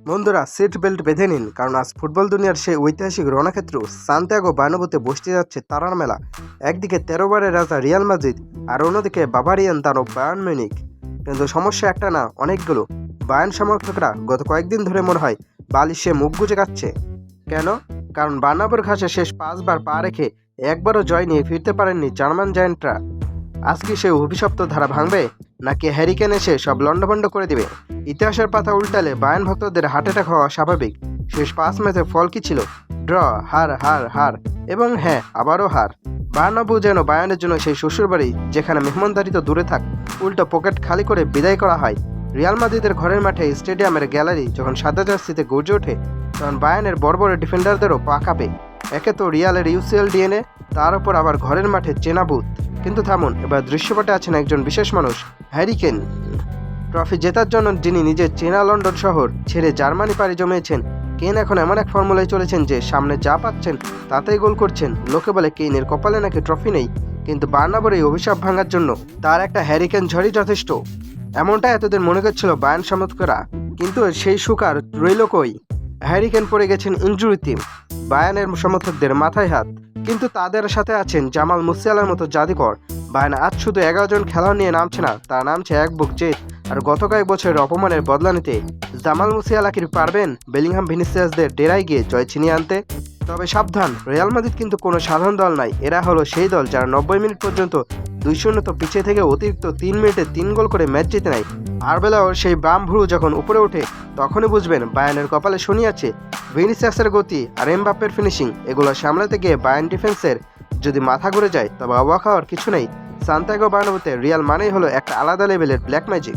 বন্ধুরা, seat belt বেঁধে নিন, কারণ আজ ফুটবল দুনিয়ার সেই ঐতিহাসিক রণক্ষেত্র সান্তিয়াগো বার্নাব্যুতে বসতে যাচ্ছে তারার মেলা। একদিকে 13 বারের রাজা রিয়াল মাদ্রিদ, আর অন্যদিকে বাভারিয়ান দানব বায়ার্ন মিউনিখ। কিন্তু সমস্যা একটা না, অনেকগুলো। বায়ার্ন সমর্থকরা গত কয়েকদিন ধরে মনে হয় বালিশে মুখ গুজে কাচ্ছে। কেন? কারণ বার্নাব্যুর ঘাসে শেষ 5 বার পা রেখে একবারও জয় নিয়ে ফিরতে পারেননি জার্মান জায়ান্টরা। আজ কি সেই অভিশপ্ত ধারা ভাঙবে, নাকি হ্যারিকেন এসে সব লন্ডভন্ড করে দিবে? ইতিহাসের পাতা উল্টালে বায়ার্ন ভক্তদের হার্ট অ্যাটাক হওয়া স্বাভাবিক। শেষ 5 ম্যাচে ফল কি ছিল? ড্র, হার, হার, হার এবং হ্যাঁ, আবারও হার। বার্নাব্যু যেন বায়ার্নের জন্য সেই শ্বশুরবাড়ি, যেখানে মেহমানদারি তো দূরে থাক, উল্টো পকেট খালি করে বিদায় করা হয়। রিয়াল মাদ্রিদের ঘরের মাঠে স্টেডিয়ামের গ্যালারি যখন সাদা জার্সিতে গর্জে ওঠে, তখন বায়ার্নের বড় বড় ডিফেন্ডারদেরও পা কাঁপে। একে তো রিয়ালের ইউসিএল ডিএনএ, তার উপর আবার ঘরের মাঠে চেনা ভূত। কিন্তু থামুন, এবার দৃশ্যপটে আছেন একজন বিশেষ মানুষ, হ্যারিকেন। ট্রফি জেতার জন্য যিনি নিজের চেনা লন্ডন শহর ছেড়ে জার্মানি পাড়ি জমিয়েছেন, কেন এখন এমন এক ফর্মুলায় চলেছেন যে সামনে যা পাচ্ছেন তাতেই গোল করছেন। লোকে বলে কেইনের কপালে নাকি ট্রফি নেই, কিন্তু বার্নাব্যুর এই অভিশাপ ভাঙার জন্য তার একটা হ্যারিকেন ঝড়ই যথেষ্ট। এমনটা এতদিন মনে করছিল বায়ার্ন সমর্থকরা, কিন্তু সেই সুখ আর রইল কই? হ্যারিকেন পড়ে গেছেন ইনজুরিতে, বায়ার্নের সমর্থকদের মাথায় হাত। কিন্তু তাদের সাথে আছেন জামাল মুসিয়ালার মতো জাদুকর। বায়ার্ন আজ শুধু 11 জন খেলোয়াড় নিয়ে নামছে না, তারা নামছে এক বুক জেদ। আর গত কয়েক বছরের অপমানের বদলা নিতে জামাল মুসিয়ালা কি পারবেন বেলিংহাম ভিনিসিয়াসদের ডেরায় গিয়ে জয় ছিনিয়ে আনতে? তবে সাবধান, রিয়াল মাদ্রিদ কিন্তু কোনো সাধারণ দল নাই। এরা হলো সেই দল যারা 90 মিনিট পর্যন্ত 2-0 পিছিয়ে থেকে অতিরিক্ত 3 মিনিটে 3 গোল করে ম্যাচ জিতে নেয়। আর বেলাও সেই বাম ভুরু যখন উপরে ওঠে, তখনই বুঝবেন বায়ার্নের কপালে শনি আছে। ভিনিসিয়াসের গতি আর এমবাপ্পের ফিনিশিং, এগুলো সামলাতে গিয়ে বায়ার্ন ডিফেন্সের যদি মাথা ঘুরে যায়, তবে অবাক হওয়ার কিছু নেই। সান্তিয়াগো বার্নাব্যুতে রিয়াল মানেই হলো একটা আলাদা লেভেলের ব্ল্যাক ম্যাজিক।